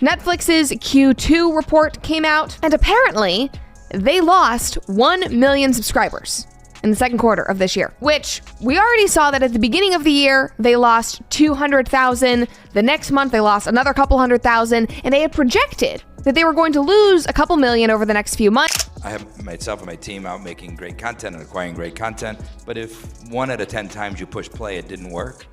Netflix's Q2 report came out, and apparently they lost 1 million subscribers in the second quarter of this year, which we already saw that at the beginning of the year, they lost 200,000. The next month, they lost another couple 100,000, and they had projected that they were going to lose a couple million over the next few months. I have myself and my team out making great content and acquiring great content, but if 1 out of 10 times you push play, it didn't work,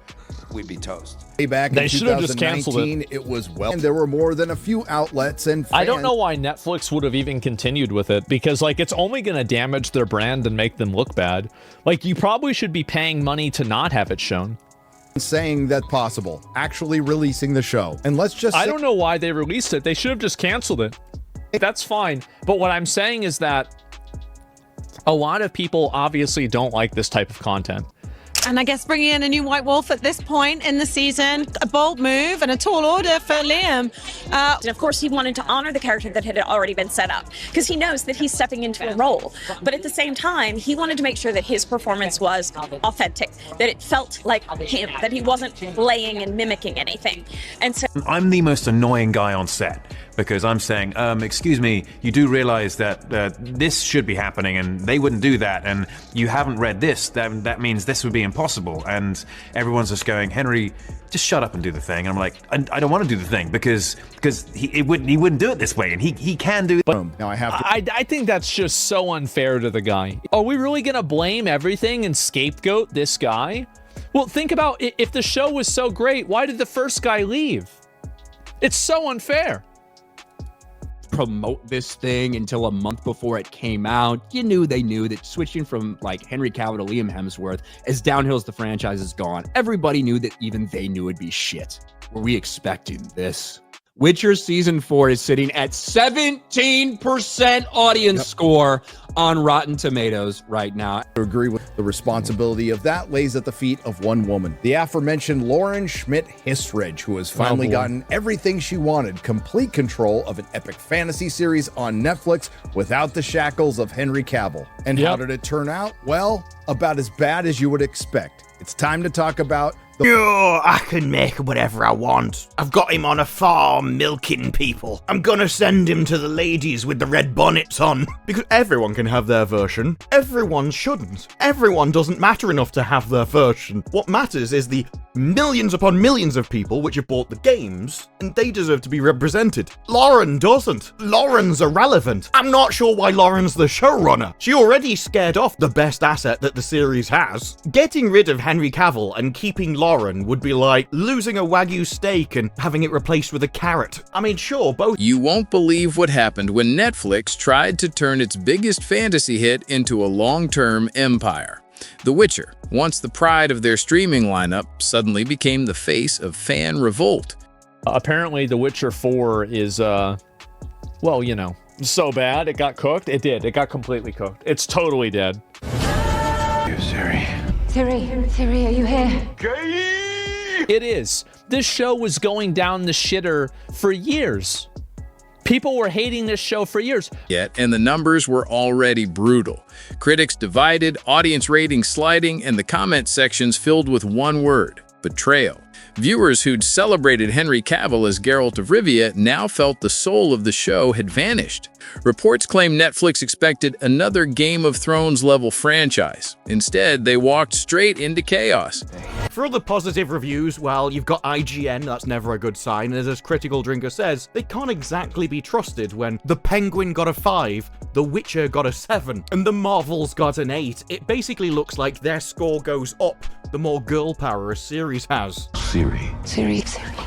we'd be toast. Way back in 2019, it was and there were more than a few outlets and fans. I don't know why Netflix would have even continued with it, because like it's only going to damage their brand and make them look bad. Like you probably should be paying money to not have it shown. Saying that possible, actually releasing the show. And let's just I don't know why they released it. They should have just canceled it. That's fine. But what I'm saying is that a lot of people obviously don't like this type of content. And I guess bringing in a new White Wolf at this point in the season, a bold move and a tall order for Liam. And of course, he wanted to honor the character that had already been set up because he knows that he's stepping into a role. But at the same time, he wanted to make sure that his performance was authentic, that it felt like him, that he wasn't playing and mimicking anything. And so I'm the most annoying guy on set because I'm saying, excuse me, you do realize that this should be happening and they wouldn't do that, and you haven't read this, that means this would be impossible. And everyone's just going, Henry, just shut up and do the thing. And I'm like, I don't want to do the thing because he wouldn't do it this way, and he can do it. But now I think that's just so unfair to the guy. Are we really gonna blame everything and scapegoat this guy? Well, think about it. If the show was so great, why did the first guy leave? It's so unfair. Promote this thing until a month before it came out. They knew that switching from like Henry Cavill to Liam Hemsworth, as downhill as the franchise has gone, everybody knew that even they knew it'd be shit. Were we expecting this? Witcher Season 4 is sitting at 17% audience score on Rotten Tomatoes right now. I agree with the responsibility of that lays at the feet of one woman, the aforementioned Lauren Schmidt-Hissrich, who has finally gotten everything she wanted, complete control of an epic fantasy series on Netflix without the shackles of Henry Cavill. And how did it turn out? Well, about as bad as you would expect. It's time to talk about I can make whatever I want. I've got him on a farm milking people. I'm gonna send him to the ladies with the red bonnets on. Because everyone can have their version. Everyone shouldn't. Everyone doesn't matter enough to have their version. What matters is the millions upon millions of people which have bought the games, and they deserve to be represented. Lauren doesn't. Lauren's irrelevant. I'm not sure why Lauren's the showrunner. She already scared off the best asset that the series has. Getting rid of Henry Cavill and keeping Lauren would be like losing a Wagyu steak and having it replaced with a carrot. I mean, sure, both. You won't believe what happened when Netflix tried to turn its biggest fantasy hit into a long-term empire. The Witcher, once the pride of their streaming lineup, suddenly became the face of fan revolt. Apparently, The Witcher 4 is, well, you know, so bad it got cooked. It did. It got completely cooked. It's totally dead. Siri, are you here? It is. This show was going down the shitter for years. People were hating this show for years. And the numbers were already brutal. Critics divided, audience ratings sliding, and the comment sections filled with one word: betrayal. Viewers who'd celebrated Henry Cavill as Geralt of Rivia now felt the soul of the show had vanished. Reports claim Netflix expected another Game of Thrones-level franchise. Instead, they walked straight into chaos. For all the positive reviews, well, you've got IGN, that's never a good sign, and as Critical Drinker says, they can't exactly be trusted when The Penguin got a 5, The Witcher got a 7, and The Marvels got an 8. It basically looks like their score goes up the more girl power a series has. Siri.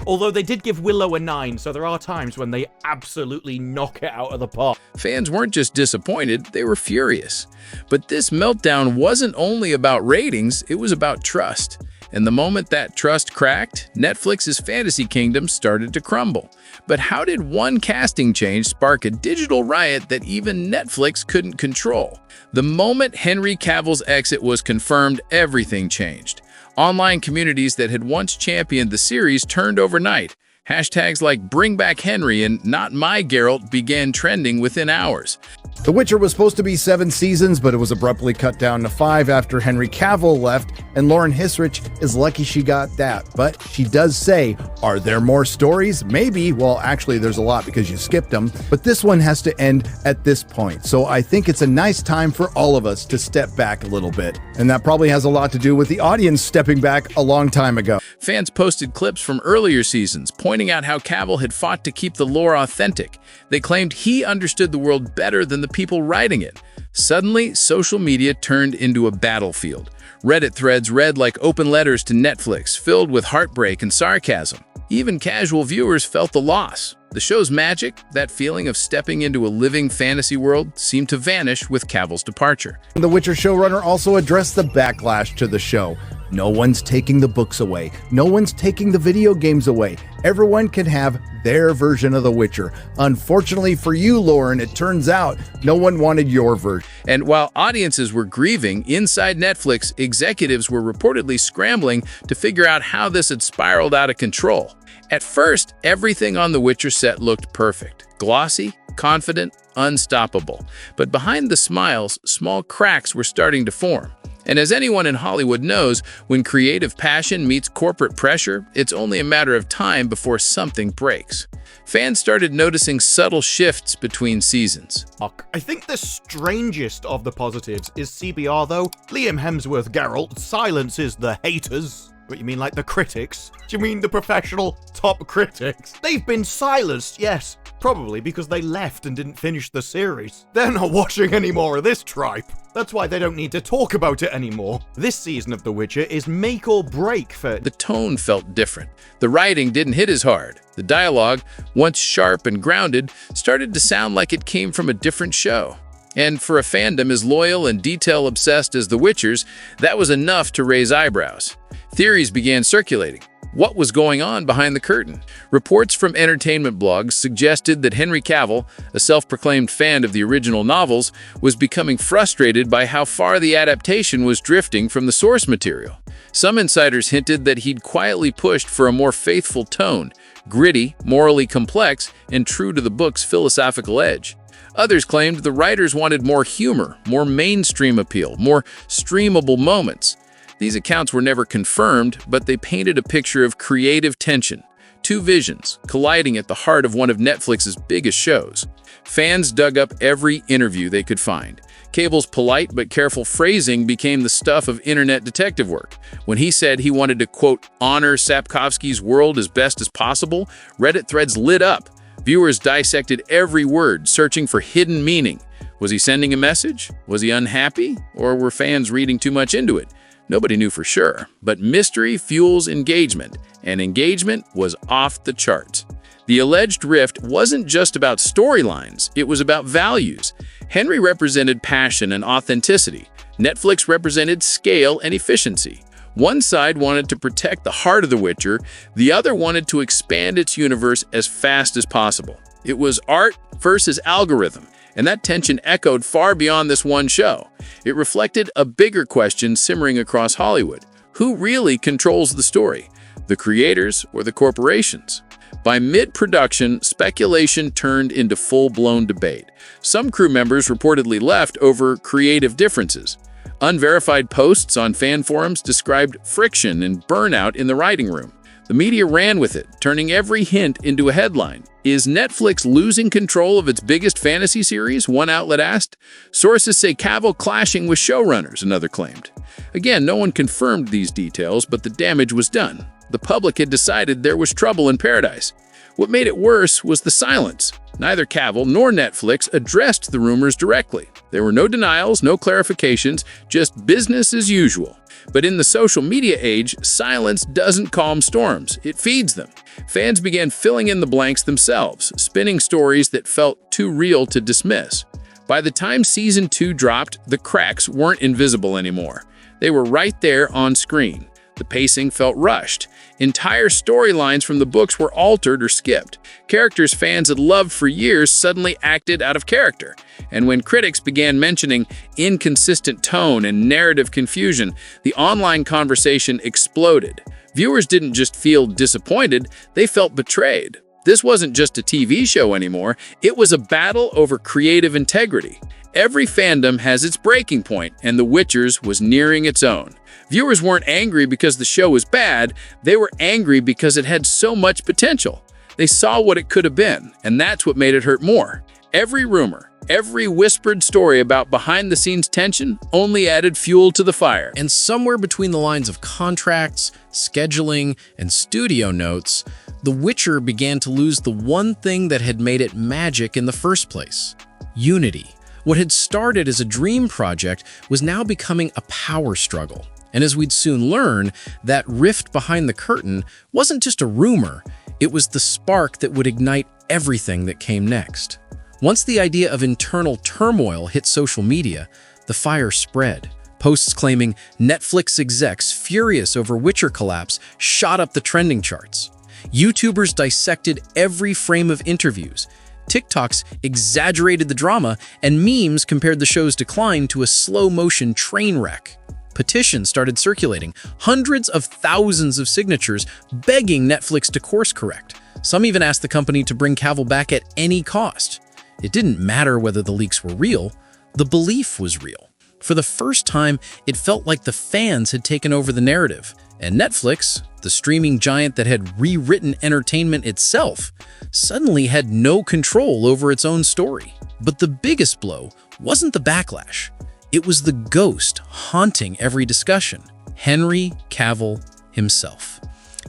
Although they did give Willow a 9, so there are times when they absolutely knock it out of the park. Fans weren't just disappointed, they were furious. But this meltdown wasn't only about ratings, it was about trust. And the moment that trust cracked, Netflix's fantasy kingdom started to crumble. But how did one casting change spark a digital riot that even Netflix couldn't control? The moment Henry Cavill's exit was confirmed, everything changed. Online communities that had once championed the series turned overnight. Hashtags like Bring Back Henry and Not My Geralt began trending within hours. The Witcher was supposed to be 7 seasons, but it was abruptly cut down to 5 after Henry Cavill left, and Lauren Hissrich is lucky she got that. But she does say, are there more stories? Maybe. Well, actually, there's a lot because you skipped them, but this one has to end at this point. So I think it's a nice time for all of us to step back a little bit. And that probably has a lot to do with the audience stepping back a long time ago. Fans posted clips from earlier seasons pointing out how Cavill had fought to keep the lore authentic. They claimed he understood the world better than the people writing it. Suddenly, social media turned into a battlefield. Reddit threads read like open letters to Netflix, filled with heartbreak and sarcasm. Even casual viewers felt the loss. The show's magic, that feeling of stepping into a living fantasy world, seemed to vanish with Cavill's departure. The Witcher showrunner also addressed the backlash to the show. No one's taking the books away. No one's taking the video games away. Everyone can have their version of The Witcher. Unfortunately for you, Lauren, it turns out no one wanted your version. And while audiences were grieving, inside Netflix, executives were reportedly scrambling to figure out how this had spiraled out of control. At first, everything on The Witcher set looked perfect. Glossy, confident, unstoppable. But behind the smiles, small cracks were starting to form. And as anyone in Hollywood knows, when creative passion meets corporate pressure, it's only a matter of time before something breaks. Fans started noticing subtle shifts between seasons. I think the strangest of the positives is CBR, though. Liam Hemsworth Geralt silences the haters. What, you mean like the critics? Do you mean the professional top critics? They've been silenced, yes. Probably because they left and didn't finish the series. They're not watching any more of this tripe. That's why they don't need to talk about it anymore. This season of The Witcher is make or break for... The tone felt different. The writing didn't hit as hard. The dialogue, once sharp and grounded, started to sound like it came from a different show. And for a fandom as loyal and detail-obsessed as The Witcher's, that was enough to raise eyebrows. Theories began circulating. What was going on behind the curtain? Reports from entertainment blogs suggested that Henry Cavill, a self-proclaimed fan of the original novels, was becoming frustrated by how far the adaptation was drifting from the source material. Some insiders hinted that he'd quietly pushed for a more faithful tone, gritty, morally complex, and true to the book's philosophical edge. Others claimed the writers wanted more humor, more mainstream appeal, more streamable moments. These accounts were never confirmed, but they painted a picture of creative tension, two visions colliding at the heart of one of Netflix's biggest shows. Fans dug up every interview they could find. Cavill's polite but careful phrasing became the stuff of internet detective work. When he said he wanted to, quote, honor Sapkowski's world as best as possible, Reddit threads lit up. Viewers dissected every word, searching for hidden meaning. Was he sending a message? Was he unhappy? Or were fans reading too much into it? Nobody knew for sure, but mystery fuels engagement, and engagement was off the charts. The alleged rift wasn't just about storylines, it was about values. Henry represented passion and authenticity. Netflix represented scale and efficiency. One side wanted to protect the heart of The Witcher, the other wanted to expand its universe as fast as possible. It was art versus algorithm, and that tension echoed far beyond this one show. It reflected a bigger question simmering across Hollywood. Who really controls the story? The creators or the corporations? By mid-production, speculation turned into full-blown debate. Some crew members reportedly left over creative differences. Unverified posts on fan forums described friction and burnout in the writing room. The media ran with it, turning every hint into a headline. Is Netflix losing control of its biggest fantasy series? One outlet asked. Sources say Cavill clashing with showrunners, another claimed. Again, no one confirmed these details, but the damage was done. The public had decided there was trouble in paradise. What made it worse was the silence. Neither Cavill nor Netflix addressed the rumors directly. There were no denials, no clarifications, just business as usual. But in the social media age, silence doesn't calm storms, it feeds them. Fans began filling in the blanks themselves, spinning stories that felt too real to dismiss. By the time Season 2 dropped, the cracks weren't invisible anymore. They were right there on screen. The pacing felt rushed. Entire storylines from the books were altered or skipped. Characters fans had loved for years suddenly acted out of character. And when critics began mentioning inconsistent tone and narrative confusion, the online conversation exploded. Viewers didn't just feel disappointed, they felt betrayed. This wasn't just a TV show anymore, it was a battle over creative integrity. Every fandom has its breaking point, and The Witcher's was nearing its own. Viewers weren't angry because the show was bad, they were angry because it had so much potential. They saw what it could have been, and that's what made it hurt more. Every rumor, every whispered story about behind-the-scenes tension only added fuel to the fire. And somewhere between the lines of contracts, scheduling, and studio notes, The Witcher began to lose the one thing that had made it magic in the first place: unity. What had started as a dream project was now becoming a power struggle. And as we'd soon learn, that rift behind the curtain wasn't just a rumor, it was the spark that would ignite everything that came next. Once the idea of internal turmoil hit social media, the fire spread. Posts claiming Netflix execs furious over Witcher collapse shot up the trending charts. YouTubers dissected every frame of interviews. TikToks exaggerated the drama, and memes compared the show's decline to a slow-motion train wreck. Petitions started circulating, hundreds of thousands of signatures begging Netflix to course correct. Some even asked the company to bring Cavill back at any cost. It didn't matter whether the leaks were real, the belief was real. For the first time, it felt like the fans had taken over the narrative, and Netflix, the streaming giant that had rewritten entertainment itself, suddenly had no control over its own story. But the biggest blow wasn't the backlash. It was the ghost haunting every discussion: Henry Cavill himself.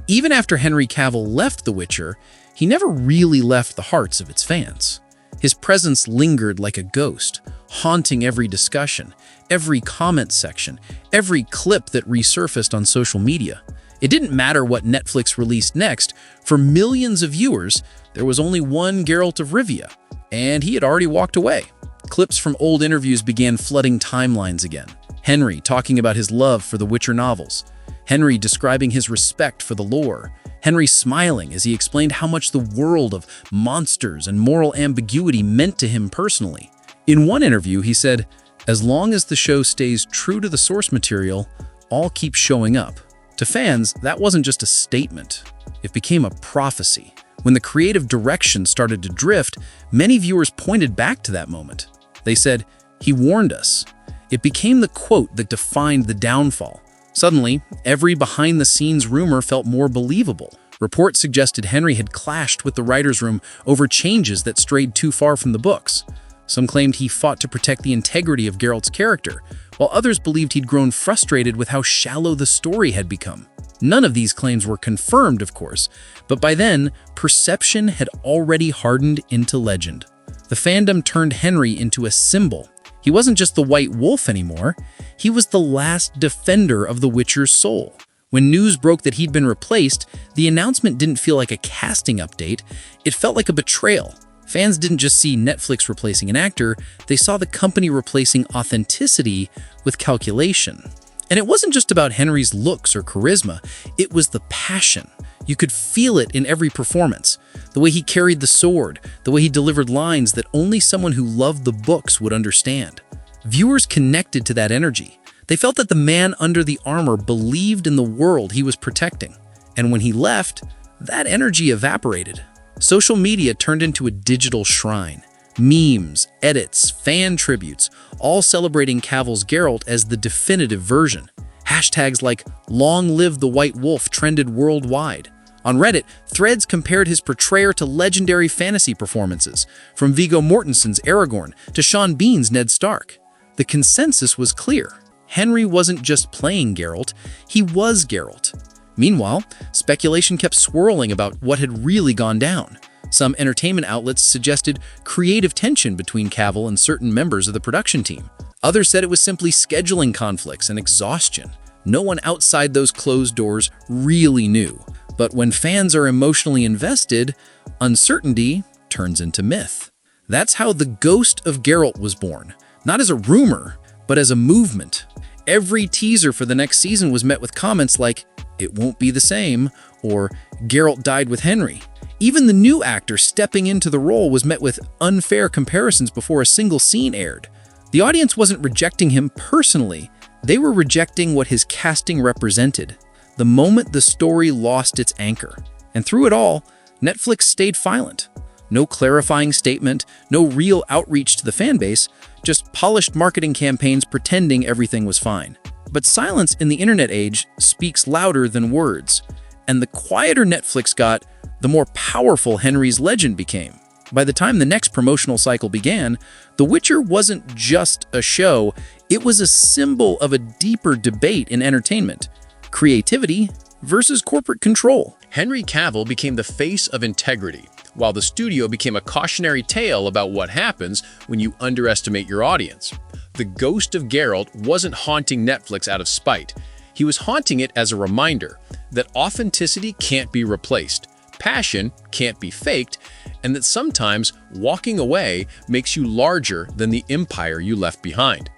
Even after Henry Cavill left The Witcher, he never really left the hearts of its fans. His presence lingered like a ghost, haunting every discussion, every comment section, every clip that resurfaced on social media. It didn't matter what Netflix released next. For millions of viewers, there was only one Geralt of Rivia, and he had already walked away. Clips from old interviews began flooding timelines again. Henry talking about his love for the Witcher novels. Henry describing his respect for the lore. Henry smiling as he explained how much the world of monsters and moral ambiguity meant to him personally. In one interview, he said, "As long as the show stays true to the source material, I'll keep showing up." To fans, that wasn't just a statement. It became a prophecy. When the creative direction started to drift, many viewers pointed back to that moment. They said, "He warned us." It became the quote that defined the downfall. Suddenly, every behind-the-scenes rumor felt more believable. Reports suggested Henry had clashed with the writer's room over changes that strayed too far from the books. Some claimed he fought to protect the integrity of Geralt's character, while others believed he'd grown frustrated with how shallow the story had become. None of these claims were confirmed, of course, but by then, perception had already hardened into legend. The fandom turned Henry into a symbol. He wasn't just the White Wolf anymore, he was the last defender of the Witcher's soul. When news broke that he'd been replaced, the announcement didn't feel like a casting update, it felt like a betrayal. Fans didn't just see Netflix replacing an actor, they saw the company replacing authenticity with calculation. And it wasn't just about Henry's looks or charisma, it was the passion. You could feel it in every performance. The way he carried the sword, the way he delivered lines that only someone who loved the books would understand. Viewers connected to that energy. They felt that the man under the armor believed in the world he was protecting. And when he left, that energy evaporated. Social media turned into a digital shrine. Memes, edits, fan tributes, all celebrating Cavill's Geralt as the definitive version. Hashtags like "Long Live the White Wolf" trended worldwide. On Reddit, threads compared his portrayal to legendary fantasy performances, from Viggo Mortensen's Aragorn to Sean Bean's Ned Stark. The consensus was clear. Henry wasn't just playing Geralt, he was Geralt. Meanwhile, speculation kept swirling about what had really gone down. Some entertainment outlets suggested creative tension between Cavill and certain members of the production team. Others said it was simply scheduling conflicts and exhaustion. No one outside those closed doors really knew. But when fans are emotionally invested, uncertainty turns into myth. That's how the ghost of Geralt was born, not as a rumor, but as a movement. Every teaser for the next season was met with comments like, "It won't be the same," or "Geralt died with Henry." Even the new actor stepping into the role was met with unfair comparisons before a single scene aired. The audience wasn't rejecting him personally, they were rejecting what his casting represented. The moment the story lost its anchor. And through it all, Netflix stayed silent. No clarifying statement, no real outreach to the fanbase, just polished marketing campaigns pretending everything was fine. But silence in the internet age speaks louder than words, and the quieter Netflix got, the more powerful Henry's legend became. By the time the next promotional cycle began, The Witcher wasn't just a show, it was a symbol of a deeper debate in entertainment: creativity versus corporate control. Henry Cavill became the face of integrity, while the studio became a cautionary tale about what happens when you underestimate your audience. The ghost of Geralt wasn't haunting Netflix out of spite. He was haunting it as a reminder that authenticity can't be replaced, passion can't be faked, and that sometimes walking away makes you larger than the empire you left behind.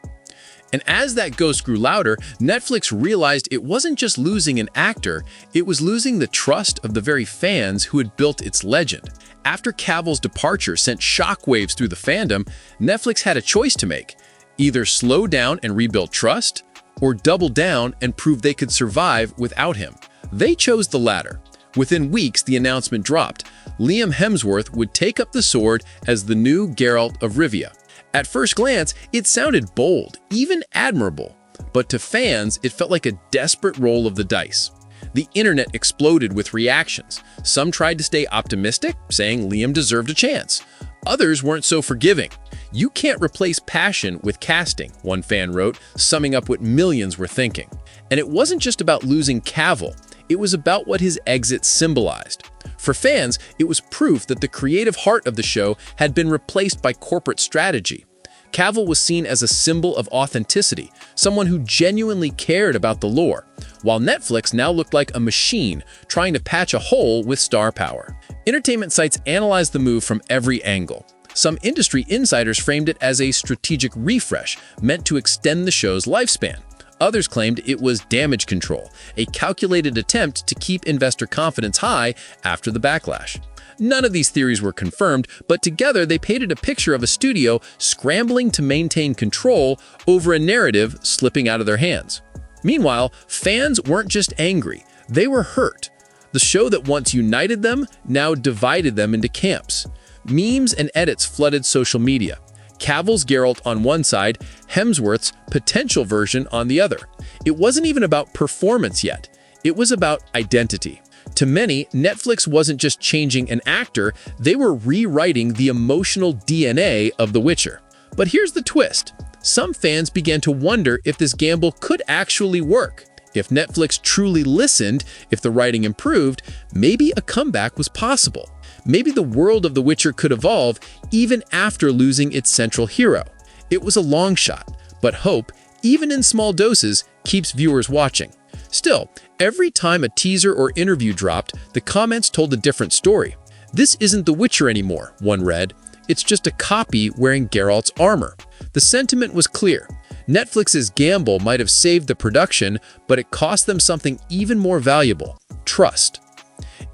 And as that ghost grew louder, Netflix realized it wasn't just losing an actor, it was losing the trust of the very fans who had built its legend. After Cavill's departure sent shockwaves through the fandom, Netflix had a choice to make: either slow down and rebuild trust, or double down and prove they could survive without him. They chose the latter. Within weeks, the announcement dropped. Liam Hemsworth would take up the sword as the new Geralt of Rivia. At first glance, it sounded bold, even admirable, but to fans, it felt like a desperate roll of the dice. The internet exploded with reactions. Some tried to stay optimistic, saying Liam deserved a chance. Others weren't so forgiving. "You can't replace passion with casting," one fan wrote, summing up what millions were thinking. And it wasn't just about losing Cavill, it was about what his exit symbolized. For fans, it was proof that the creative heart of the show had been replaced by corporate strategy. Cavill was seen as a symbol of authenticity, someone who genuinely cared about the lore, while Netflix now looked like a machine trying to patch a hole with star power. Entertainment sites analyzed the move from every angle. Some industry insiders framed it as a strategic refresh meant to extend the show's lifespan. Others claimed it was damage control, a calculated attempt to keep investor confidence high after the backlash. None of these theories were confirmed, but together they painted a picture of a studio scrambling to maintain control over a narrative slipping out of their hands. Meanwhile, fans weren't just angry, they were hurt. The show that once united them now divided them into camps. Memes and edits flooded social media. Cavill's Geralt on one side, Hemsworth's potential version on the other. It wasn't even about performance yet. It was about identity. To many, Netflix wasn't just changing an actor, they were rewriting the emotional DNA of The Witcher. But here's the twist. Some fans began to wonder if this gamble could actually work. If Netflix truly listened, if the writing improved, maybe a comeback was possible. Maybe the world of The Witcher could evolve even after losing its central hero. It was a long shot, but hope, even in small doses, keeps viewers watching. Still, every time a teaser or interview dropped, the comments told a different story. "This isn't The Witcher anymore," one read. "It's just a copy wearing Geralt's armor." The sentiment was clear. Netflix's gamble might have saved the production, but it cost them something even more valuable: trust.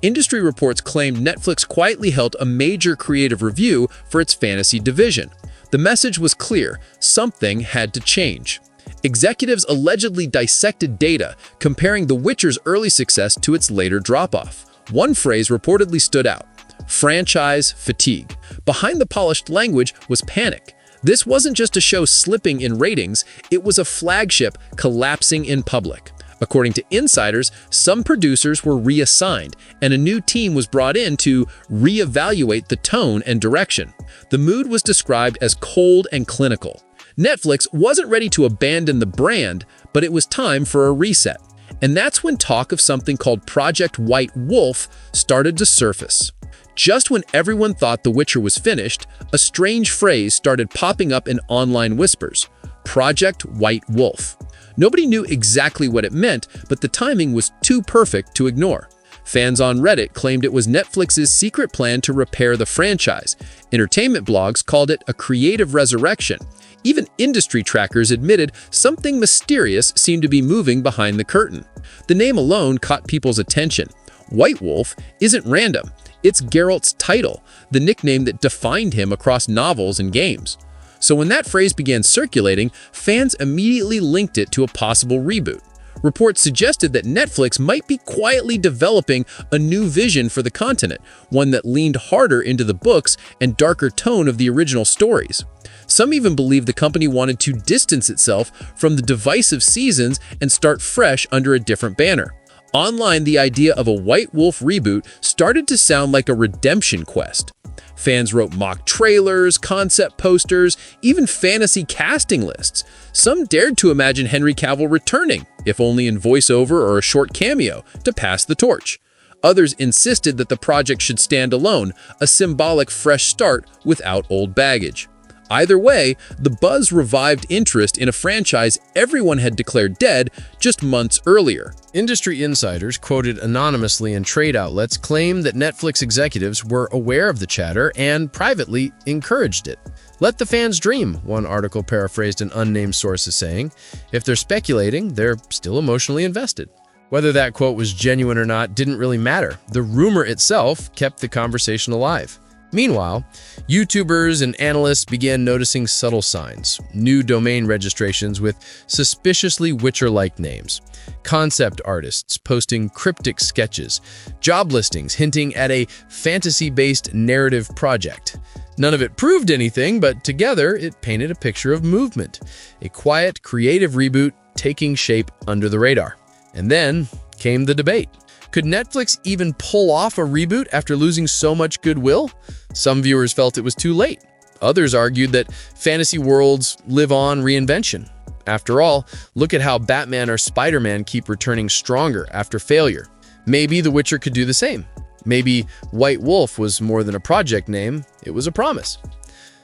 Industry reports claimed Netflix quietly held a major creative review for its fantasy division. The message was clear: something had to change. Executives allegedly dissected data, comparing The Witcher's early success to its later drop-off. One phrase reportedly stood out: franchise fatigue. Behind the polished language was panic. This wasn't just a show slipping in ratings, it was a flagship collapsing in public. According to insiders, some producers were reassigned, and a new team was brought in to reevaluate the tone and direction. The mood was described as cold and clinical. Netflix wasn't ready to abandon the brand, but it was time for a reset. And that's when talk of something called Project White Wolf started to surface. Just when everyone thought The Witcher was finished, a strange phrase started popping up in online whispers: Project White Wolf. Nobody knew exactly what it meant, but the timing was too perfect to ignore. Fans on Reddit claimed it was Netflix's secret plan to repair the franchise. Entertainment blogs called it a creative resurrection. Even industry trackers admitted something mysterious seemed to be moving behind the curtain. The name alone caught people's attention. White Wolf isn't random. It's Geralt's title, the nickname that defined him across novels and games. So when that phrase began circulating, fans immediately linked it to a possible reboot. Reports suggested that Netflix might be quietly developing a new vision for the continent, one that leaned harder into the books and darker tone of the original stories. Some even believe the company wanted to distance itself from the divisive seasons and start fresh under a different banner. Online, the idea of a White Wolf reboot started to sound like a redemption quest. Fans wrote mock trailers, concept posters, even fantasy casting lists. Some dared to imagine Henry Cavill returning, if only in voiceover or a short cameo, to pass the torch. Others insisted that the project should stand alone, a symbolic fresh start without old baggage. Either way, the buzz revived interest in a franchise everyone had declared dead just months earlier. Industry insiders, quoted anonymously in trade outlets, claimed that Netflix executives were aware of the chatter and privately encouraged it. "Let the fans dream," one article paraphrased an unnamed source as saying. "If they're speculating, they're still emotionally invested." Whether that quote was genuine or not didn't really matter. The rumor itself kept the conversation alive. Meanwhile, YouTubers and analysts began noticing subtle signs, new domain registrations with suspiciously Witcher-like names, concept artists posting cryptic sketches, job listings hinting at a fantasy-based narrative project. None of it proved anything, but together it painted a picture of movement, a quiet, creative reboot taking shape under the radar. And then came the debate. Could Netflix even pull off a reboot after losing so much goodwill? Some viewers felt it was too late. Others argued that fantasy worlds live on reinvention. After all, look at how Batman or Spider-Man keep returning stronger after failure. Maybe The Witcher could do the same. Maybe White Wolf was more than a project name, it was a promise.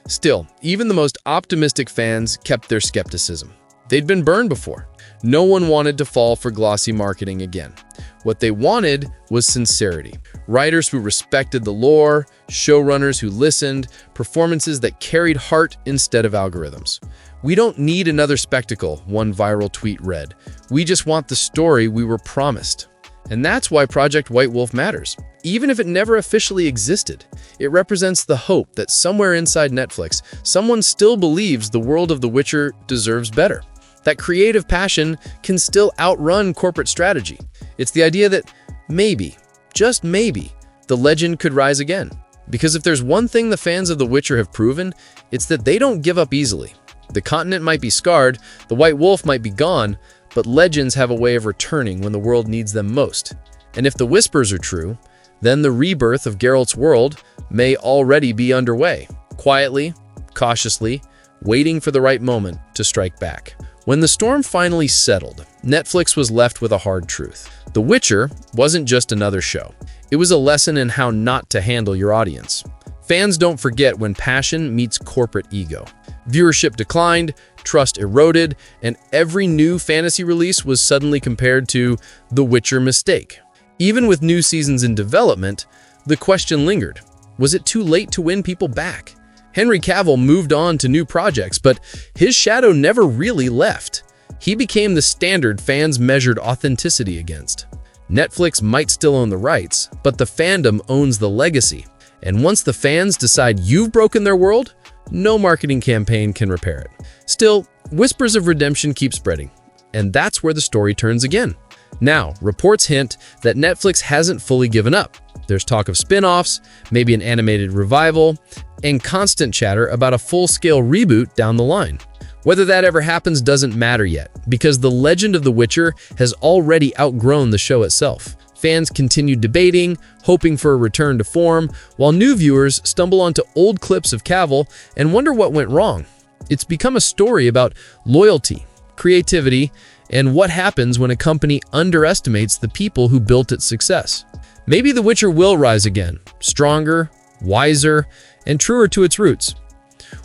Still, even the most optimistic fans kept their skepticism. They'd been burned before. No one wanted to fall for glossy marketing again. What they wanted was sincerity. Writers who respected the lore, showrunners who listened, performances that carried heart instead of algorithms. "We don't need another spectacle," one viral tweet read. "We just want the story we were promised." And that's why Project White Wolf matters. Even if it never officially existed, it represents the hope that somewhere inside Netflix, someone still believes the world of The Witcher deserves better. That creative passion can still outrun corporate strategy. It's the idea that maybe, just maybe, the legend could rise again. Because if there's one thing the fans of The Witcher have proven, it's that they don't give up easily. The continent might be scarred, the White Wolf might be gone, but legends have a way of returning when the world needs them most. And if the whispers are true, then the rebirth of Geralt's world may already be underway, quietly, cautiously, waiting for the right moment to strike back. When the storm finally settled, Netflix was left with a hard truth. The Witcher wasn't just another show. It was a lesson in how not to handle your audience. Fans don't forget when passion meets corporate ego. Viewership declined, trust eroded, and every new fantasy release was suddenly compared to The Witcher mistake. Even with new seasons in development, the question lingered. Was it too late to win people back? Henry Cavill moved on to new projects, but his shadow never really left. He became the standard fans measured authenticity against. Netflix might still own the rights, but the fandom owns the legacy. And once the fans decide you've broken their world, no marketing campaign can repair it. Still, whispers of redemption keep spreading, and that's where the story turns again. Now, reports hint that Netflix hasn't fully given up. There's talk of spin-offs, maybe an animated revival, and constant chatter about a full-scale reboot down the line. Whether that ever happens doesn't matter yet, because the legend of The Witcher has already outgrown the show itself. Fans continue debating, hoping for a return to form, while new viewers stumble onto old clips of Cavill and wonder what went wrong. It's become a story about loyalty, creativity, and what happens when a company underestimates the people who built its success. Maybe The Witcher will rise again, stronger, wiser, and truer to its roots.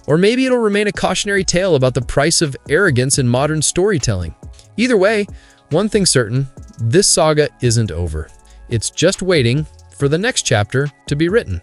Or maybe it'll remain a cautionary tale about the price of arrogance in modern storytelling. Either way, one thing's certain, this saga isn't over. It's just waiting for the next chapter to be written.